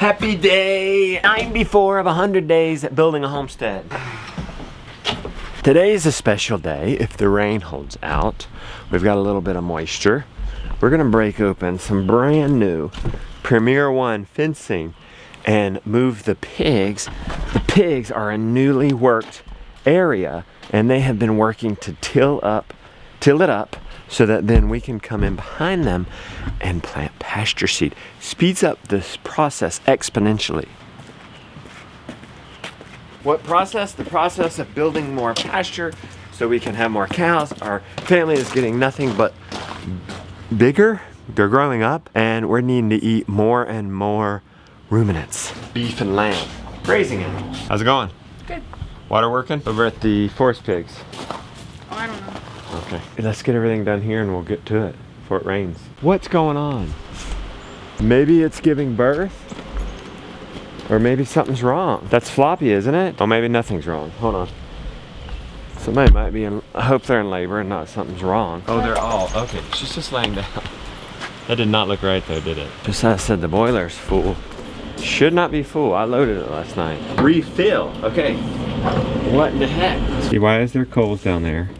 Happy day 94 of 100 days at building a homestead. Today is a special day if the rain holds out. We've got a little bit of moisture. We're gonna break open some brand new Premier One fencing and move the pigs. The pigs are a newly worked area and they have been working to till it up so that then we can come in behind them and plant pasture seed. Speeds up this process exponentially. What process? The process of building more pasture so we can have more cows. Our family is getting nothing but bigger. They're growing up and we're needing to eat more and more ruminants. Beef and lamb. Grazing animals. How's it going? Good. Water working? Over at the forest pigs. Oh, I don't know. Okay. Let's get everything done here and we'll get to it before it rains. What's going on? Maybe it's giving birth? Or maybe something's wrong. That's floppy, isn't it? Oh, maybe nothing's wrong. Hold on. Somebody might be in, I hope they're in labor and not something's wrong. Oh, they're all, okay. She's just laying down. That did not look right though, did it? Just as I said, the boiler's full. Should not be full. I loaded it last night. Refill, okay. What in the heck? See, why is there coals down there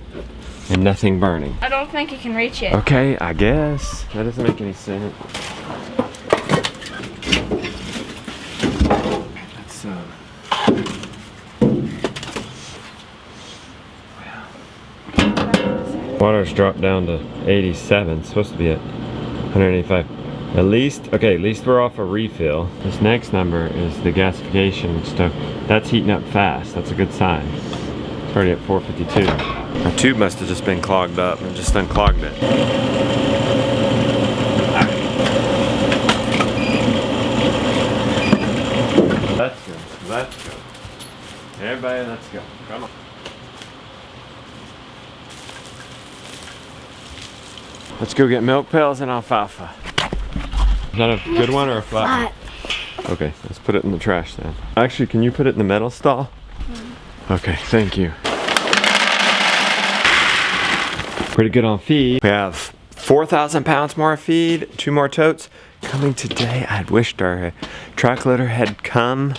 and nothing burning? I don't think you can reach it. Okay, I guess. That doesn't make any sense. Water's dropped down to 87. It's supposed to be at 185. At least we're off a refill. This next number is the gasification stuff. That's heating up fast. That's a good sign. It's already at 452. Our tube must have just been clogged up and just unclogged it. Let's go. Let's go. Everybody, let's go. Come on. Let's go get milk pails and alfalfa. Is that a good one or a flat one? Okay, let's put it in the trash then. Actually, can you put it in the metal stall? Okay, thank you. Pretty good on feed. We have 4,000 pounds more feed, 2 more totes coming today. I'd wished our track loader had come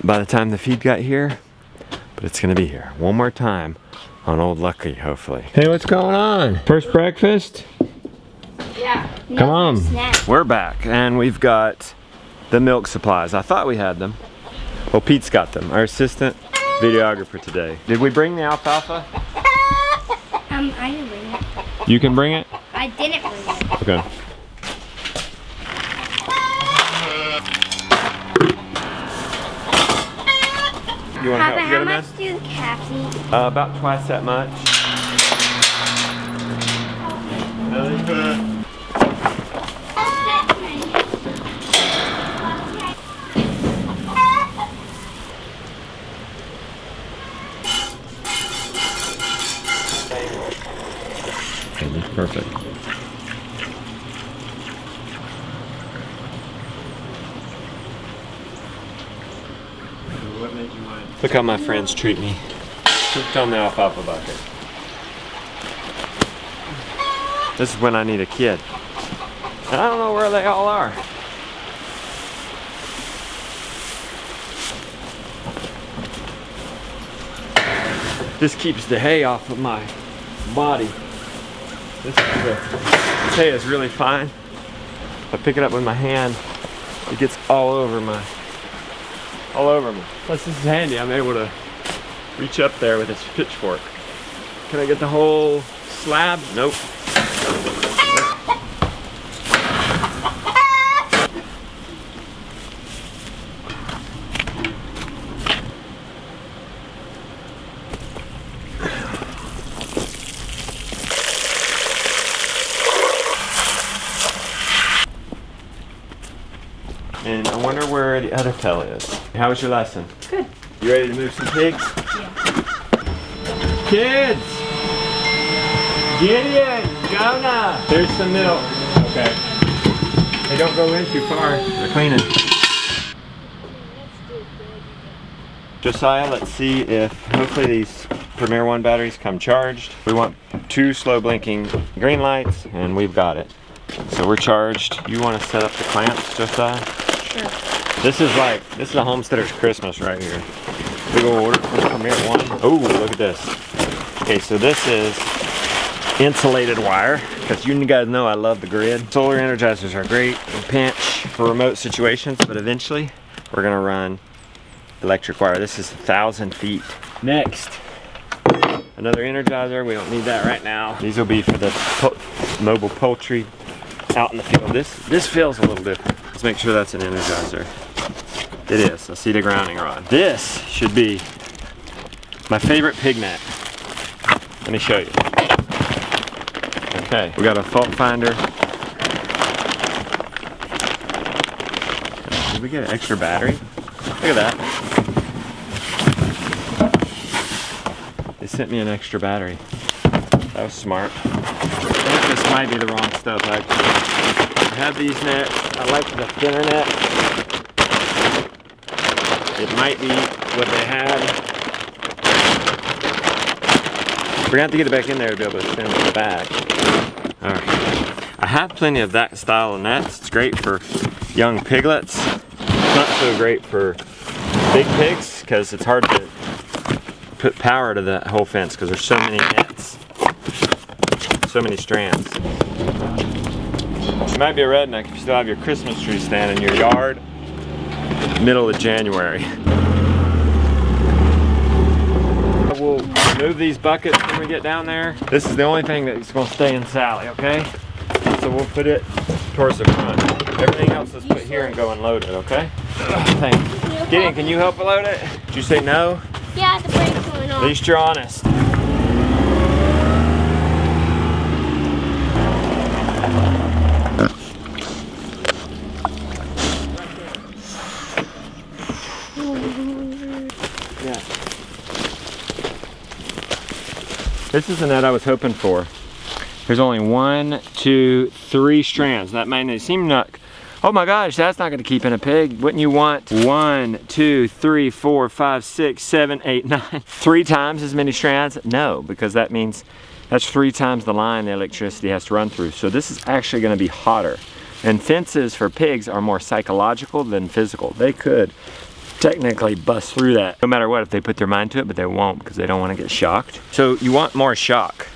by the time the feed got here, but it's gonna be here one more time on Old Lucky, hopefully. Hey, what's going on? First breakfast? Yeah. Come on. We're back and we've got the milk supplies. I thought we had them. Well, Pete's got them. Our assistant videographer today. Did we bring the alfalfa? I didn't bring it. You can bring it? I didn't bring it. Okay. You want to help Papa, get how them much in? do the calves eat? About twice that much. Really good. Okay, that's perfect. What made you want? Look how my friends treat me. Cooked on the alfalfa bucket. This is when I need a kid. And I don't know where they all are. This keeps the hay off of my body. This hay is really fine. If I pick it up with my hand, it gets all over me. Plus this is handy, I'm able to reach up there with this pitchfork. Can I get the whole slab? Nope. And I wonder where the other fella is. How was your lesson? Good. You ready to move some pigs? Yeah. Kids! Gideon! Jonah! There's some milk. Okay. Hey, don't go in too far. They're cleaning. Josiah, let's see if hopefully these Premier One batteries come charged. We want 2 slow blinking green lights and we've got it. So we're charged. You want to set up the clamps, Josiah? Sure. This is a homesteader's Christmas right here. Big old order from Premier One. Oh, look at this. Okay, so this is insulated wire, because you guys know I love the grid. Solar energizers are great in pinch for remote situations, but eventually we're gonna run electric wire. This is 1,000 feet. Next, another energizer. We don't need that right now. These will be for the mobile poultry out in the field. This feels a little different. Let's make sure that's an energizer. It is. I see the grounding rod. This should be my favorite pig net. Let me show you. Okay, we got a fault finder. Did we get an extra battery? Look at that. They sent me an extra battery. That was smart. I think this might be the wrong stuff actually. I have these nets. I like the thinner net. It might be what they had. We're gonna have to get it back in there to be able to spin it back. Alright. I have plenty of that style of nets. It's great for young piglets. It's not so great for big pigs because it's hard to put power to the whole fence because there's so many nets. So many strands. You might be a redneck if you still have your Christmas tree stand in your yard middle of January. We'll remove these buckets when we get down there. This is the only thing that's going to stay in Sally, okay? So we'll put it towards the front. Everything else is put here and go and load it, okay? Thanks. Gideon, can you help load it? Did you say no? Yeah, the brake's going At on. least you're honest. Yeah. This is the net I was hoping for. There's only 1, 2, 3 strands. That might seem not. Oh my gosh, that's not going to keep in a pig. Wouldn't you want 1, 2, 3, 4, 5, 6, 7, 8, 9, 3 times as many strands? No, because that means that's 3 times the line the electricity has to run through. So this is actually going to be hotter. And fences for pigs are more psychological than physical. They could technically bust through that no matter what if they put their mind to it, but they won't because they don't want to get shocked. So you want more shock.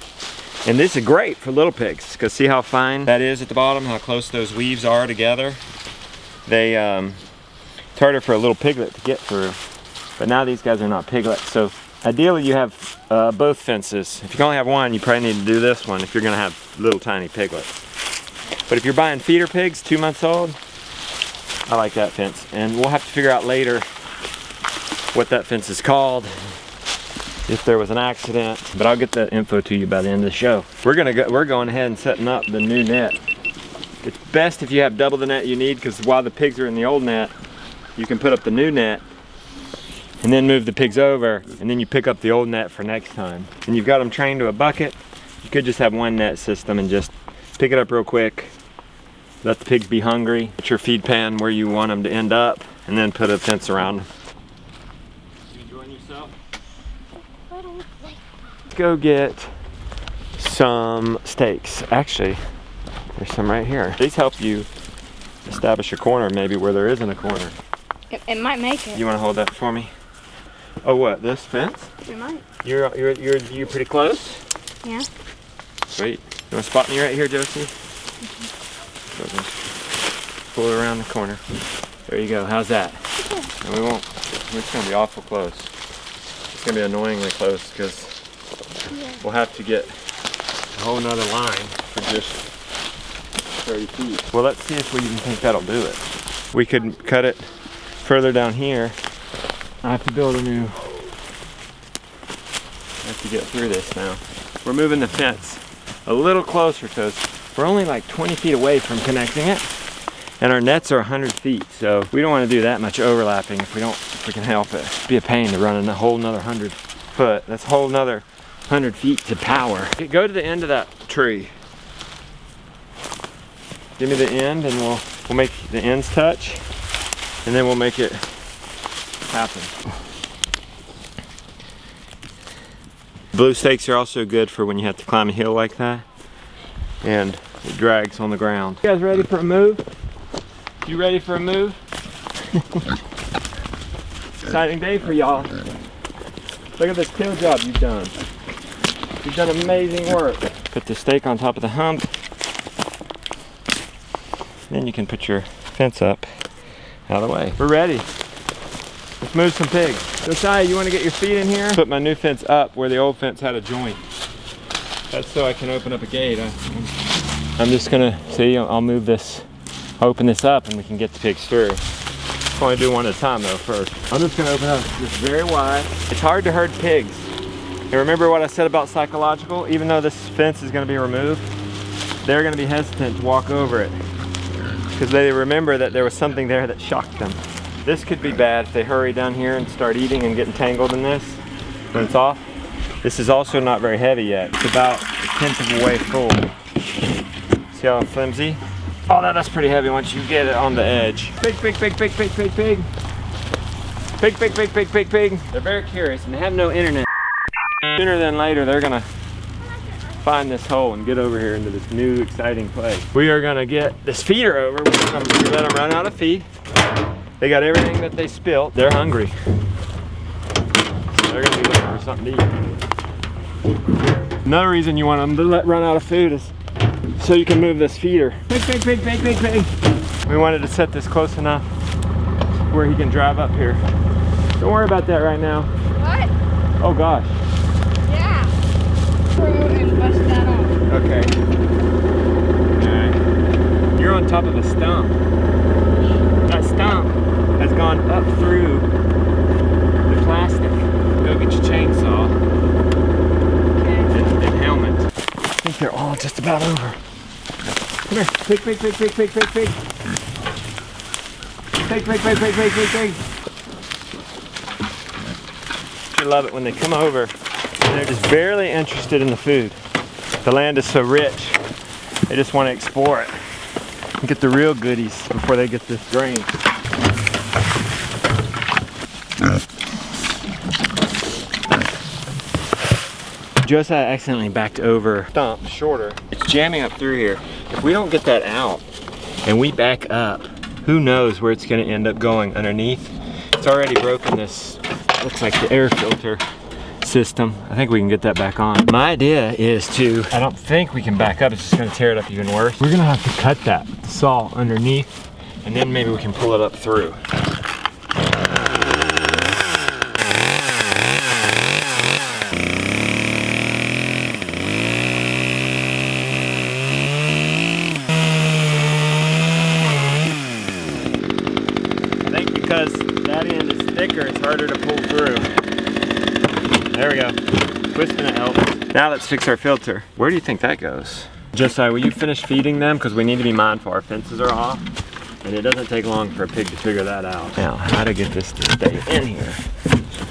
And this is great for little pigs because see how fine that is at the bottom, how close those weaves are together. It's harder for a little piglet to get through. But now these guys are not piglets. So ideally you have both fences. If you can only have one, you probably need to do this one if you're gonna have little tiny piglets. But if you're buying feeder pigs, 2 months old, I like that fence. And we'll have to figure out later what that fence is called if there was an accident, but I'll get that info to you by the end of the show. We're going ahead and setting up the new net. It's best if you have double the net you need because while the pigs are in the old net, you can put up the new net and then move the pigs over and then you pick up the old net for next time. And you've got them trained to a bucket. You could just have one net system and just pick it up real quick, let the pigs be hungry, put your feed pan where you want them to end up, and then put a fence around them. You enjoying yourself? Go get some steaks. Actually, there's some right here. These help you establish a corner maybe where there isn't a corner. It might make it. You want to hold that for me? Oh, what? This fence? It might. You're pretty close? Yeah. Sweet. You want to spot me right here, Josie? Pull it around the corner. There you go. How's that? And we won't. It's gonna be awful close. It's gonna be annoyingly close because we'll have to get a whole nother line for just 30 feet. Well, let's see if we even think that'll do it. We could cut it further down here. I have to build a new. I have to get through this now. We're moving the fence a little closer to us. We're only like 20 feet away from connecting it, and our nets are 100 feet, so we don't want to do that much overlapping if we can help it. It'd be a pain to run a whole nother 100 foot. That's a whole nother 100 feet to power. Go to the end of that tree. Give me the end, and we'll make the ends touch, and then we'll make it happen. Blue stakes are also good for when you have to climb a hill like that, and it drags on the ground. You guys ready for a move? You ready for a move? Exciting day for y'all. Look at this kill job you've done. You've done amazing work. Put the stake on top of the hump. Then you can put your fence up out of the way. We're ready. Let's move some pigs. Josiah, you want to get your feet in here? Put my new fence up where the old fence had a joint. That's so I can open up a gate. I'm just gonna, see, I'll move this, open this up and we can get the pigs through. I'll only do one at a time though first. I'm just gonna open up this very wide. It's hard to herd pigs. And remember what I said about psychological? Even though this fence is gonna be removed, they're gonna be hesitant to walk over it because they remember that there was something there that shocked them. This could be bad if they hurry down here and start eating and getting tangled in this when it's off. This is also not very heavy yet. It's about 1/10 of the way full. See how flimsy? Oh, that's pretty heavy once you get it on the edge. Pig, pig, pig, pig, pig, pig, pig. Pig, pig, pig, pig, pig, pig. They're very curious and they have no internet. Sooner than later, they're gonna find this hole and get over here into this new exciting place. We are gonna get this feeder over. We're gonna let them run out of feed. They got everything that they spilt. They're hungry. So they're gonna be looking for something to eat. Another reason you want them to run out of food is so you can move this feeder. Pig, pig, pig, pig, pig, pig. We wanted to set this close enough where he can drive up here. Don't worry about that right now. What? Oh gosh. Yeah. Through and bust that off. Okay. Alright. You're on top of a stump. That stump has gone up through the plastic. Go get your chainsaw and helmet. I think they're all just about over. Come here. Pig, pig, pig, pig, pig, pig, pig. Pig, pig, pig, pig, pig, pig, pig. I love it when they come over and they're just barely interested in the food. The land is so rich, they just want to explore it and get the real goodies before they get this grain. Josiah accidentally backed over stump shorter. It's jamming up through here. If we don't get that out and we back up, who knows where it's going to end up going underneath. It's already broken this, looks like the air filter system. I think we can get that back on. My idea is to, I don't think we can back up, it's just going to tear it up even worse. We're going to have to cut that saw underneath and then maybe we can pull it up through. Because that end is thicker, it's harder to pull through. There we go. Twisting it helps. Now let's fix our filter. Where do you think that goes? Josiah, will you finish feeding them? Because we need to be mindful our fences are off. And it doesn't take long for a pig to figure that out. Now, how to get this to stay in here?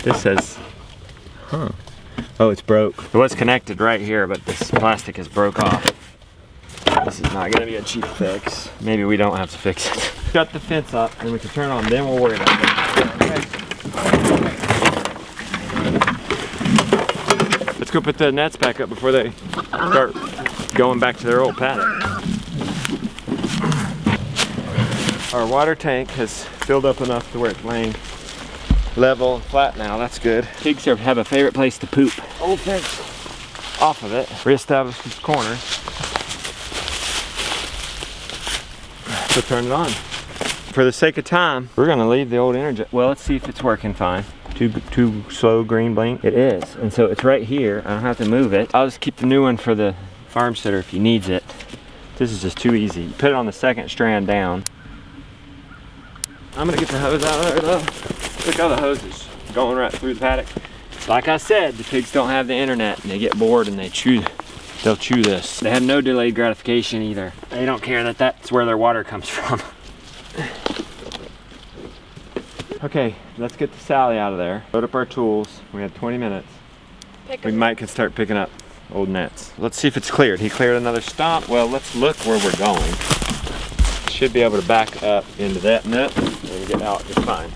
This says, huh. Oh, it's broke. It was connected right here, but this plastic is broke off. This is not gonna be a cheap fix. Maybe we don't have to fix it. Shut the fence up and we can turn it on, then we'll worry about it. Okay. Let's go put the nets back up before they start going back to their old paddock. Our water tank has filled up enough to where it's laying level and flat now. That's good. Pigs have a favorite place to poop. Old fence off of it. Reestablish this corner. So turn it on. For the sake of time, we're gonna leave the old energy. Well, let's see if it's working fine. Too slow green blink. It is, and so it's right here. I don't have to move it. I'll just keep the new one for the farm sitter if he needs it. This is just too easy. You put it on the second strand down. I'm gonna get the hose out of there though. Look how the hose is going right through the paddock. Like I said, the pigs don't have the internet and they get bored and they'll chew this. They have no delayed gratification either. They don't care that that's where their water comes from. Okay, let's get the Sally out of there. Load up our tools. We have 20 minutes. We might could start picking up old nets. Let's see if it's cleared. He cleared another stump. Well, let's look where we're going. Should be able to back up into that net and get out just fine.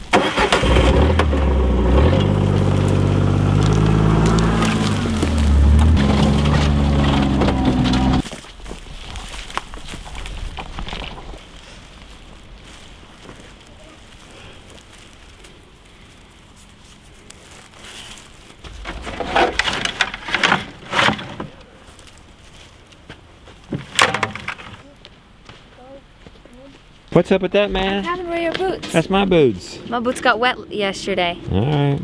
What's up with that, man? What happened to your boots? That's my boots. My boots got wet yesterday. All right.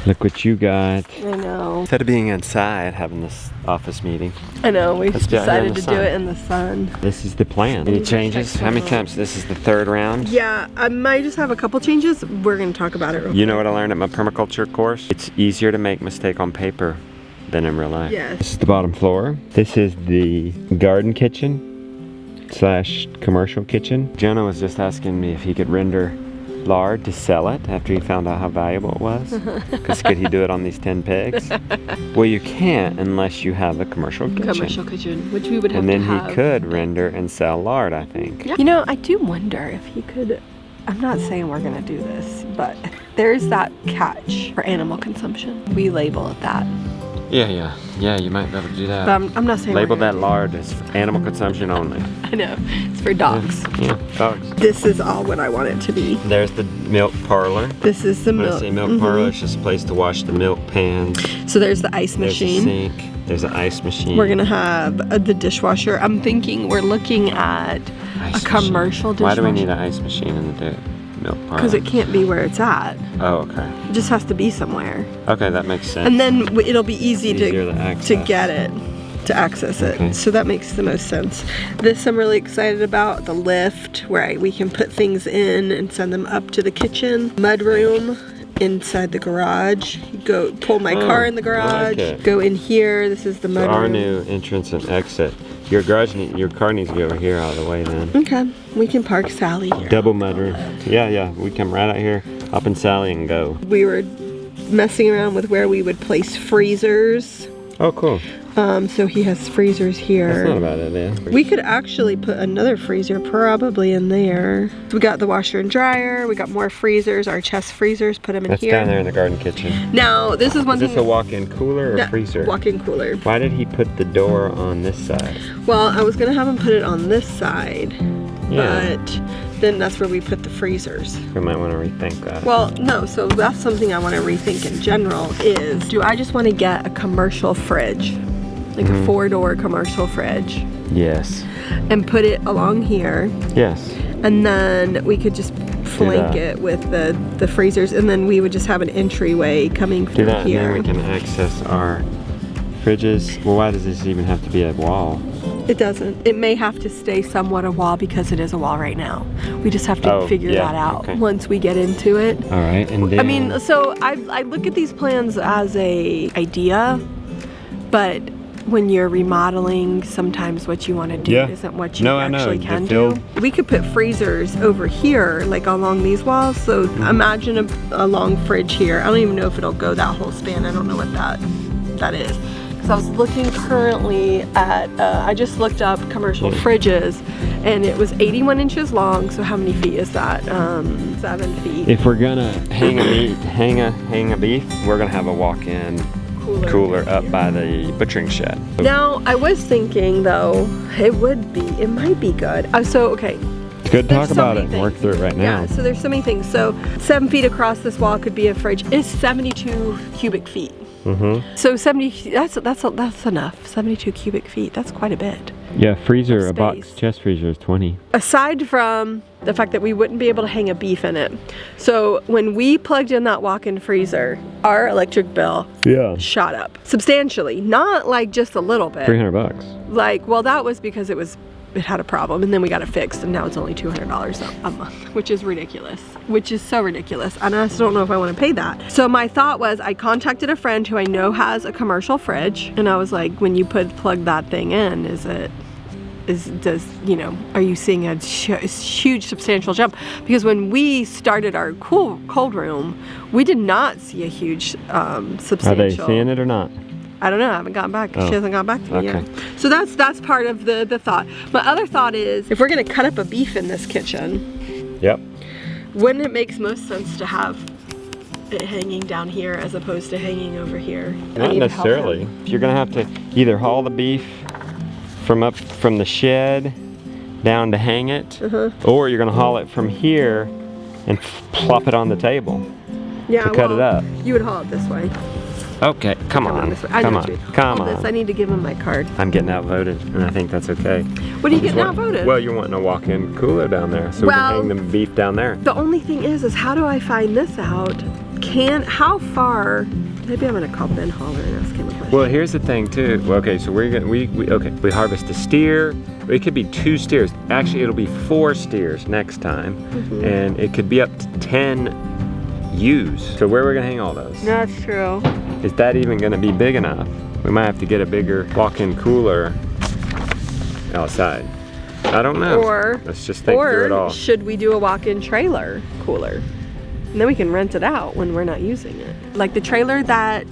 Look what you got. I know. Instead of being inside having this office meeting, I know. We let's be out here in decided the to sun. do it in the sun. This is the plan. Any changes? How many times? This is the third round. Yeah, I might just have a couple changes. We're gonna talk about it real You know what I learned at my permaculture course? It's easier to make mistake on paper than in real life. Yes. This is the bottom floor. This is the garden kitchen / commercial kitchen. Jonah was just asking me if he could render lard to sell it after he found out how valuable it was. Because could he do it on these 10 pigs? Well, you can't unless you have a commercial kitchen. Commercial kitchen, which we would have And then to have. he could render and sell lard, I think. You know, I do wonder if he could. I'm not saying we're gonna do this, but there's that catch for animal consumption. We label it that. Yeah, you might be able to do that. But I'm not saying Label we're that gonna lard as animal consumption only. I know. It's for dogs. Yeah, dogs. This is all what I want it to be. There's the milk parlor. This is the When I milk. say milk parlor, it's just a place to wash the milk pans. So there's the ice There's a machine. sink. There's an ice machine. We're gonna have the dishwasher. I'm thinking we're looking at Ice a commercial machine. Why do we need dishwasher. an ice machine in the milk parlor? Because it can't be where it's at. Oh, okay. It just has to be somewhere. Okay, that makes sense. And then it'll be easy Easier to access. get it, to access it. Okay. So that makes the most sense. This I'm really excited about, the lift, where we can put things in and send them up to the kitchen. Mud room inside the garage. You go pull my car in the I like garage, it. go in here. This is the So mud our room. new entrance and exit. Your your car needs to be over here out of the way then. Okay, we can park Sally here. Double mud room. Yeah, we come right out here, up in Sally and go. We were messing around with where we would place freezers. Oh, cool. So he has freezers here. That's not a bad idea. We could actually put another freezer probably in there. We got the washer and dryer. We got more freezers, our chest freezers. Put them in That's here. down there in the garden kitchen. Now this is one Is this thing. a walk-in cooler or Yeah, freezer? walk-in cooler. Why did he put the door on this side? Well, I was gonna have him put it on this side, Yeah. but then that's where we put the freezers. We might want to rethink that. Well, no. So that's something I want to rethink in general. Is do I just want to get a commercial fridge, like a 4-door commercial fridge, Yes. and put it along here? Yes. And then we could just flank that. it with the freezers, and then we would just have an entryway coming Do through that, here. and then we can access our fridges. Well, why does this even have to be a wall? It doesn't. It may have to stay somewhat a wall because it is a wall right now. We just have to Oh, figure yeah, that out okay. once we get into it. All right, and then I mean, so I look at these plans as a idea, but when you're remodeling, sometimes what you want to do Yeah. isn't what you No, I know. actually The can field- do. We could put freezers over here, like along these walls. So imagine a long fridge here. I don't even know if it'll go that whole span. I don't know what that is. Because I was looking currently at, I just looked up commercial fridges, and it was 81 inches long. So how many feet is that? 7 feet. if we're gonna hang a beef, we're gonna have a walk-in cooler up by the butchering shed. Now, I was thinking though, it might be good. Okay, It's good to there's talk so about many it and work things. through it right now. Yeah, so there's so many things. So 7 feet across this wall could be a fridge. It's 72 cubic feet. So 70, that's enough. 72 cubic feet, that's quite a bit. Yeah, freezer, a box Space. chest freezer is 20. Aside from the fact that we wouldn't be able to hang a beef in it. So when we plugged in that walk-in freezer, our electric bill Yeah. shot up substantially. Not like just a little bit. $300. Like, well, that was because it had a problem, and then we got it fixed, and now it's only $200 a month, which is ridiculous, which is so ridiculous, and I just don't know if I want to pay that. So my thought was, I contacted a friend who I know has a commercial fridge, and I was like, when you plug that thing in, are you seeing a huge substantial jump? Because when we started our cold room, we did not see a huge substantial. Are they seeing it or not? I don't know. I haven't gotten back. Oh. She hasn't gotten back to me Okay. yet. So that's part of the thought. My other thought is, if we're gonna cut up a beef in this kitchen, Yep. wouldn't it make most sense to have it hanging down here as opposed to hanging over here? I Not need to help necessarily. him. You're gonna have to either haul the beef from the shed down to hang it, or you're gonna haul it from here and plop it on the table Yeah, to cut it up. You would haul it this way. Okay, come on, This way. I know come what you on, mean. come Haul this. I on. need to give him my card. I'm getting outvoted, and I think that's okay. What are you getting outvoted? Well, you're wanting a walk-in cooler down there, so we Well- can hang the beef down there. The only thing is how do I find this out? How far? Maybe I'm gonna call Ben Holler and ask him a question. Well, here's the thing too. Well, okay, so we harvest a steer. It could be 2 steers. Actually, it'll be 4 steers next time, and it could be up to 10 ewes. So where are we gonna hang all those? That's true. Is that even gonna be big enough? We might have to get a bigger walk-in cooler outside. I don't know. Or let's just think through it all. Should we do a walk-in trailer cooler? And then we can rent it out when we're not using it. Like the trailer that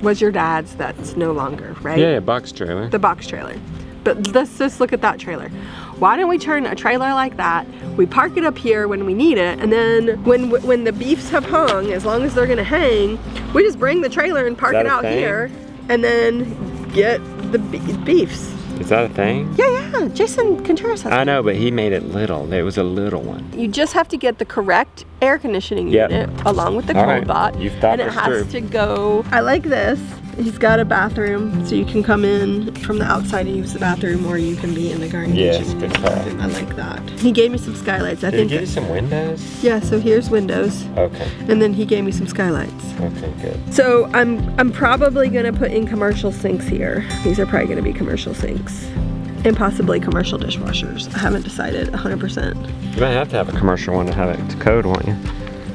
was your dad's that's no longer, right? Yeah, box trailer. The box trailer. But let's just look at that trailer. Why don't we turn a trailer like that, we park it up here when we need it, and then when the beefs have hung, as long as they're gonna hang, we just bring the trailer and park it out here, and then get the beefs. Is that a thing? Yeah, Jason Contreras has I know, but he made it little. It was a little one. You just have to get the correct air conditioning unit along with the All cold right. bot. You've thought and it this has through. to go. I like this. He's got a bathroom, so you can come in from the outside and use the bathroom, or you can be in the garden Yes, kitchen. good call. I like that. He gave me some skylights. I Did think. he give you some windows? Yeah, so here's windows, Okay. and then he gave me some skylights. Okay, good. So I'm probably gonna put in commercial sinks here. These are probably gonna be commercial sinks. And possibly commercial dishwashers. I haven't decided 100%. You might have to have a commercial one to have it to code, won't you?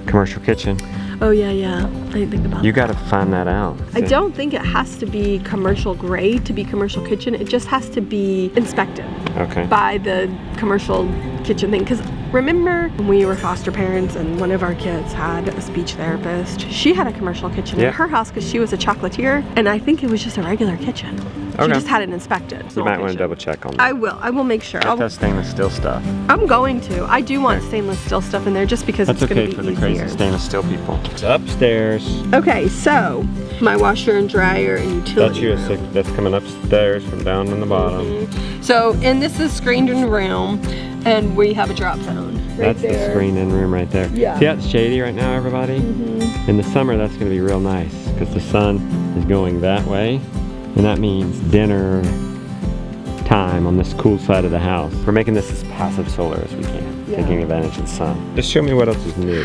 Commercial kitchen. Oh yeah. I didn't think about You that. got to find that out. I don't think it has to be commercial grade to be commercial kitchen. It just has to be inspected Okay. by the commercial kitchen thing. Because remember when we were foster parents and one of our kids had a speech therapist? She had a commercial kitchen in her house because she was a chocolatier, and I think it was just a regular kitchen. She Okay. just had it inspected. You might want to double check on that. I will make sure. Get that stainless steel stuff. I'm going to. I do want stainless steel stuff in there just because That's it's okay going to for be the easier. crazy stainless steel people. It's upstairs. Okay, so my washer and dryer and utility room. That's coming upstairs from down in the bottom. So, and this is screened in room, and we have a drop zone right That's there. the screen in room right there. Yeah. See how it's shady right now, everybody? In the summer, that's going to be real nice because the sun is going that way, and that means dinner time on this cool side of the house. We're making this as passive solar as we can, taking advantage of the sun. Just show me what else is new.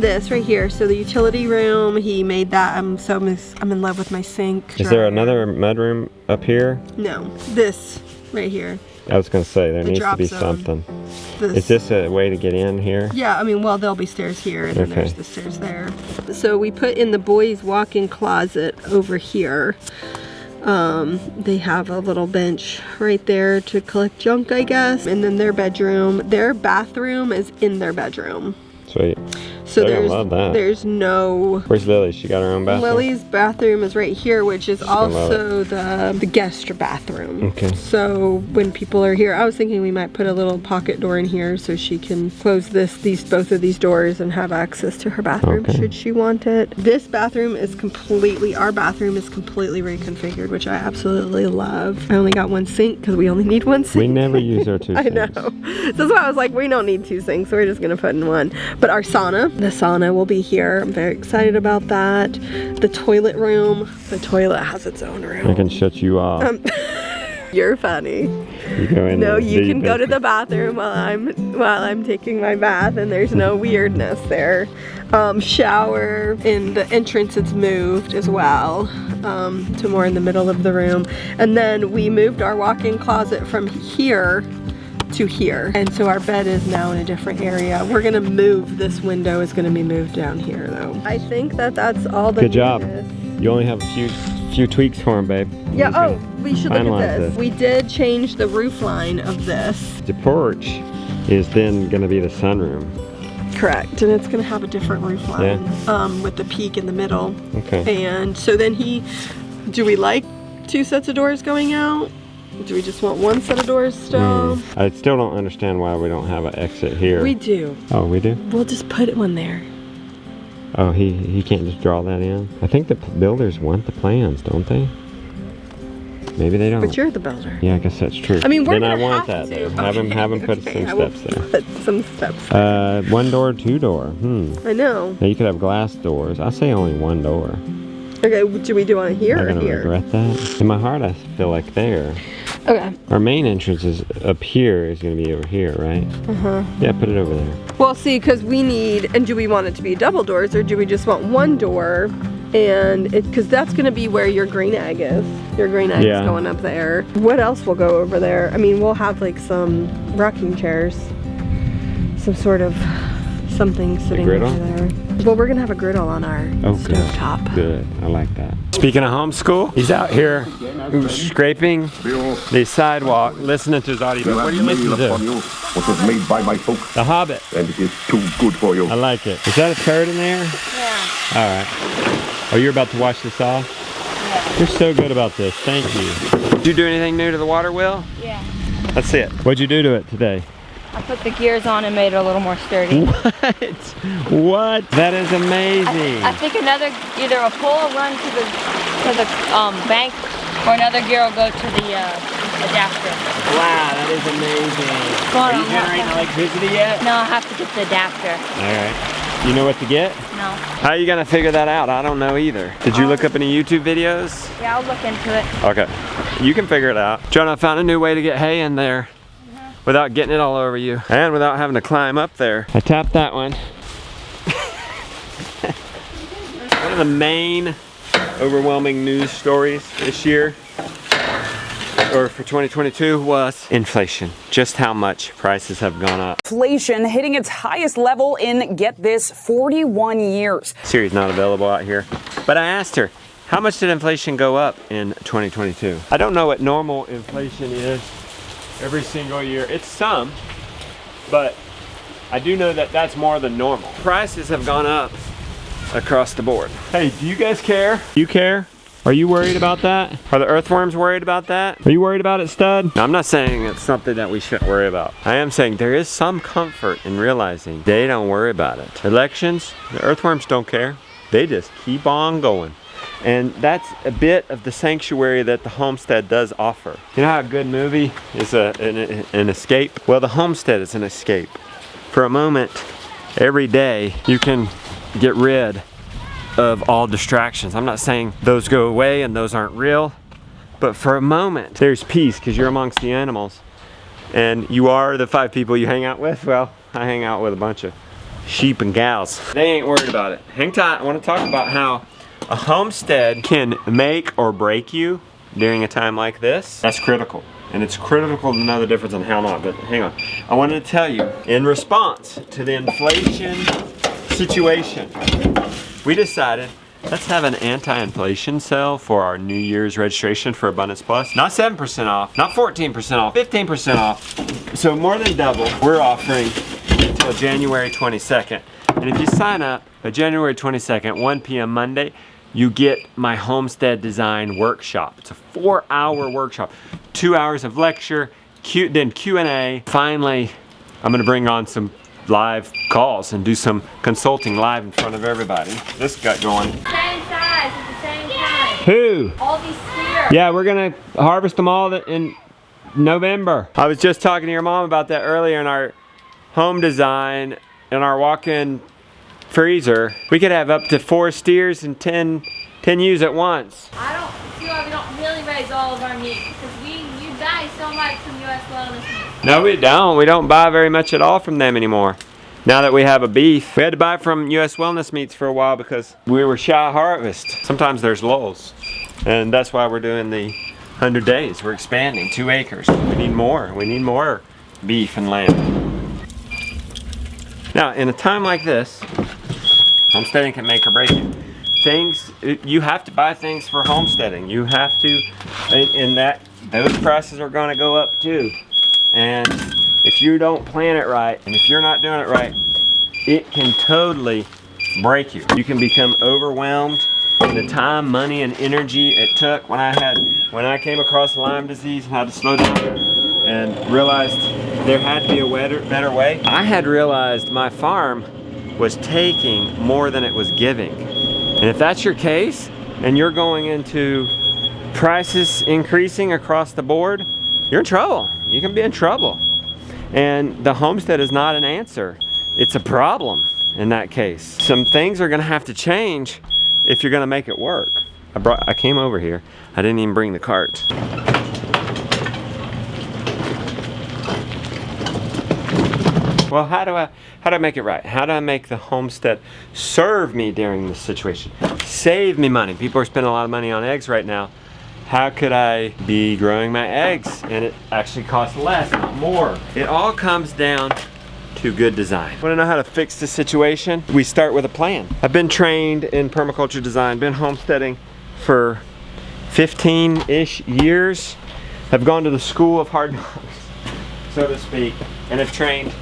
This right here. So the utility room, he made that. I'm in love with my sink. Is there dryer. another mudroom up here? No, this right here. I was going to say, there The needs to drop be zone. something. This. Is this a way to get in here? Yeah, I mean, well, there'll be stairs here, and then Okay. there's the stairs there. So we put in the boys' walk-in closet over here. They have a little bench right there to collect junk, I guess. And then their bathroom is in their bedroom. Sweet. So They're gonna love that. there's no... Where's Lily? She got her own bathroom? Lily's bathroom is right here, which is gonna love also the guest bathroom. Okay. So when people are here, I was thinking we might put a little pocket door in here so she can close both of these doors and have access to her bathroom Okay. should she want it. This bathroom is our bathroom is completely reconfigured, which I absolutely love. I only got one sink because we only need one sink. We never use our 2 I sinks. know. That's why I was like, we don't need 2 sinks. We're just gonna put in one. But our sauna, the sauna will be here. I'm very excited about that. The toilet room. The toilet has its own room. I can shut you off. You're funny. You go in No, there. you Do can your go to the business. bathroom while I'm taking my bath, and there's no weirdness there. Shower in the entrance, it's moved as well to more in the middle of the room. And then we moved our walk-in closet from here to here, and so our bed is now in a different area. We're gonna move, this window is gonna be moved down here though. I think that's all the Good job. newness. You only have a few tweaks for him, babe. Yeah, He's gonna we should look finalize at this. this. We did change the roof line of this. The porch is then going to be the sunroom. Correct, and it's gonna have a different roof line with the peak in the middle. Okay. And so then do we like 2 sets of doors going out? Do we just want 1 set of doors still? I still don't understand why we don't have an exit here. We do. Oh, we do? We'll just put one there. Oh, he can't just draw that in? I think the builders want the plans, don't they? Maybe they don't. But you're the builder. Yeah, I guess that's true. I mean, we're then I gonna want have that to. though. Have them put Okay, some I will steps there. Put some steps. One door, two door. I know. Now you could have glass doors. I say only one door. Okay, do we do on here I'm or gonna here? regret that. In my heart, I feel like there. Okay. Our main entrance is up here. Is gonna be over here, right? Yeah, put it over there. Well, see, because we need, and do we want it to be double doors or do we just want one door? And because that's going to be where your green egg is. Your green egg is going up there. What else will go over there? I mean, we'll have like some rocking chairs. Some sort of something sitting over there. Well, we're going to have a griddle on our stove top. Good. I like that. Speaking of homeschool, he's out here scraping the sidewalk, listening to his audio. What are you listening to? What was made by my folk, The Hobbit. and it is too good for you. I like it. Is that a turd in there? Yeah. All right. Oh, you're about to wash this off? Yeah. You're so good about this. Thank you. Did you do anything new to the water wheel? Yeah. Let's see it. What'd you do to it today? I put the gears on and made it a little more sturdy. What? What? That is amazing. I think either a pull will run to the bank, or another gear will go to the adapter. Wow, that is amazing. Go on, Are you generating electricity yet? No, I have to get the adapter. All right. You know what to get? No. How are you gonna figure that out? I don't know either. Did you look up any YouTube videos? Yeah, I'll look into it. Okay. You can figure it out. John, I found a new way to get hay in there without getting it all over you and without having to climb up there. I tapped that one. One of the main overwhelming news stories this year, or for 2022, was inflation. Just how much prices have gone up. Inflation hitting its highest level in, get this, 41 years. Siri's not available out here. But I asked her, how much did inflation go up in 2022? I don't know what normal inflation is every single year. It's some, but I do know that that's more than normal. Prices have gone up across the board. Hey, do you guys care? You care? Are you worried about that? Are the earthworms worried about that? Are you worried about it, stud? No, I'm not saying it's something that we shouldn't worry about. I am saying there is some comfort in realizing they don't worry about it. Elections, the earthworms don't care. They just keep on going. And that's a bit of the sanctuary that the Homestead does offer. You know how a good movie is an escape? Well, the Homestead is an escape. For a moment, every day, you can get rid of all distractions. I'm not saying those go away and those aren't real, but for a moment, there's peace because you're amongst the animals. And you are the 5 people you hang out with. Well, I hang out with a bunch of sheep and gals. They ain't worried about it. Hang tight, I want to talk about how a homestead can make or break you during a time like this. That's critical. And it's critical to know the difference and how not, but hang on. I wanted to tell you, in response to the inflation situation, we decided, let's have an anti-inflation sale for our New Year's registration for Abundance Plus. Not 7% off, not 14% off, 15% off. So more than double, we're offering until January 22nd. And if you sign up by January 22nd, 1 p.m. Monday, you get my Homestead Design Workshop. It's a 4-hour workshop, 2 hours of lecture, then Q&A. Finally, I'm gonna bring on some live calls and do some consulting live in front of everybody. This got going. Same size at the same time. Who? All these spears. Yeah, we're gonna harvest them all in November. I was just talking to your mom about that earlier in our home design, in our walk-in freezer. We could have up to 4 steers and 10 ewes at once. I don't see why we don't really raise all of our meat, because you buy so much from U.S. Wellness Meat. No, we don't. We don't buy very much at all from them anymore. Now that we have a beef, we had to buy from U.S. Wellness Meats for a while because we were shy of harvest. Sometimes there's lulls, and that's why we're doing the 100 days. We're expanding 2 acres. We need more. We need more beef and lamb. Now, in a time like this, homesteading can make or break you. You have to buy things for homesteading. You have to, and those prices are going to go up too. And if you don't plan it right, and if you're not doing it right, it can totally break you. You can become overwhelmed. The time, money, and energy it took when I came across Lyme disease and had to slow down and realized there had to be a better way. I had realized my farm was taking more than it was giving. And if that's your case, and you're going into prices increasing across the board, you're in trouble. You can be in trouble. And the homestead is not an answer. It's a problem in that case. Some things are gonna have to change if you're gonna make it work. I came over here. I didn't even bring the cart. Well, how do I make it right? How do I make the homestead serve me during this situation? Save me money. People are spending a lot of money on eggs right now. How could I be growing my eggs and it actually costs less, not more? It all comes down to good design. Want to know how to fix the situation? We start with a plan. I've been trained in permaculture design, been homesteading for 15-ish years. I've gone to the school of hard knocks, so to speak, and have trained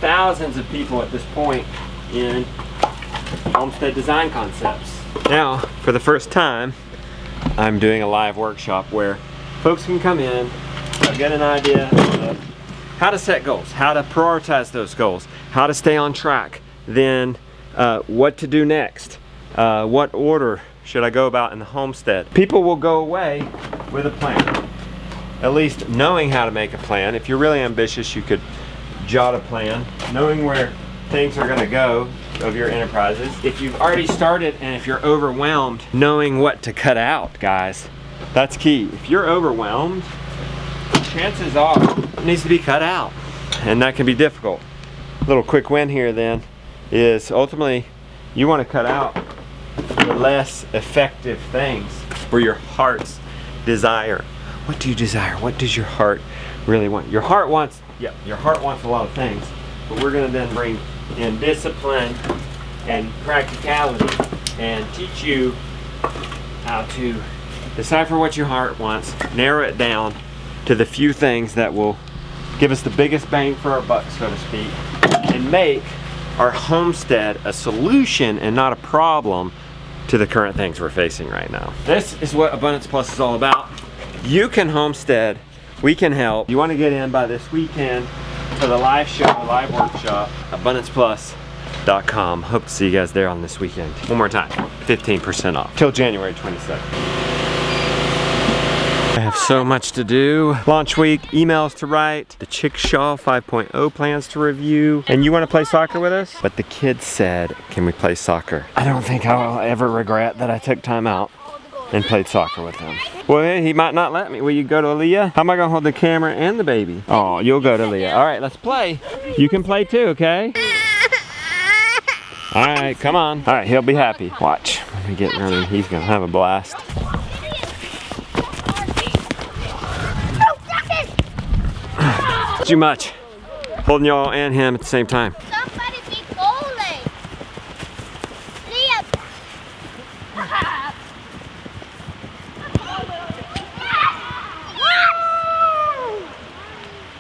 thousands of people at this point in homestead design concepts. Now, for the first time, I'm doing a live workshop where folks can come in, get an idea of how to set goals, how to prioritize those goals, how to stay on track, then what to do next, what order should I go about in the homestead. People will go away with a plan, at least knowing how to make a plan. If you're really ambitious, you could jot a plan, knowing where things are going to go of your enterprises. If you've already started and if you're overwhelmed, knowing what to cut out, guys. That's key. If you're overwhelmed, chances are it needs to be cut out, and that can be difficult. A little quick win here then is ultimately you want to cut out the less effective things for your heart's desire. What do you desire? What does your heart really want? Your heart wants a lot of things, but we're going to then bring in discipline and practicality and teach you how to decipher what your heart wants, narrow it down to the few things that will give us the biggest bang for our buck, so to speak, and make our homestead a solution and not a problem to the current things we're facing right now. This is what Abundance Plus is all about. You can homestead. We can help. You want to get in by this weekend for the live show, live workshop, abundanceplus.com. Hope to see you guys there on this weekend. One more time, 15% off till January 22nd. I have so much to do. Launch week, emails to write, the Chickshaw 5.0 plans to review. And you want to play soccer with us? But the kids said, can we play soccer? I don't think I will ever regret that I took time out and played soccer with him. Well, he might not let me. Will you go to Aaliyah? How am I gonna hold the camera and the baby? Oh, you'll go to Aaliyah. All right, let's play. You can play too, okay? All right, come on. All right, he'll be happy. Watch, when we get running, he's gonna have a blast. Too much. Holding y'all and him at the same time. Somebody be goalie. Liam.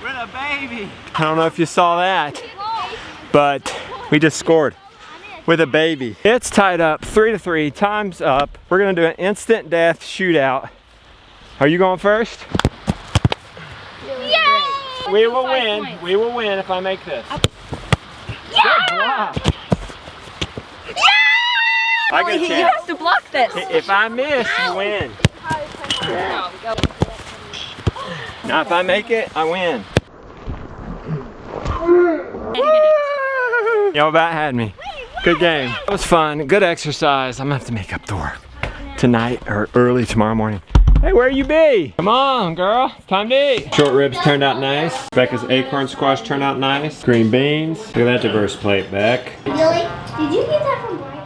With a baby. I don't know if you saw that, but we just scored with a baby. It's tied up 3-3, time's up. We're gonna do an instant death shootout. Are you going first? Yay! We will win. Points. We will win if I make this. Yeah! Good block. Yeah! I get a You chance. have to block this. If I miss, you win. Now if I make it, I win. Y'all about had me. Good game. It was fun. Good exercise. I'm gonna have to make up the work tonight or early tomorrow morning. Hey, where you be? Come on, girl. It's time to eat. Short ribs turned out nice. Becca's acorn squash turned out nice. Green beans. Look at that diverse plate, Beck. Billy, did you get that from Brian?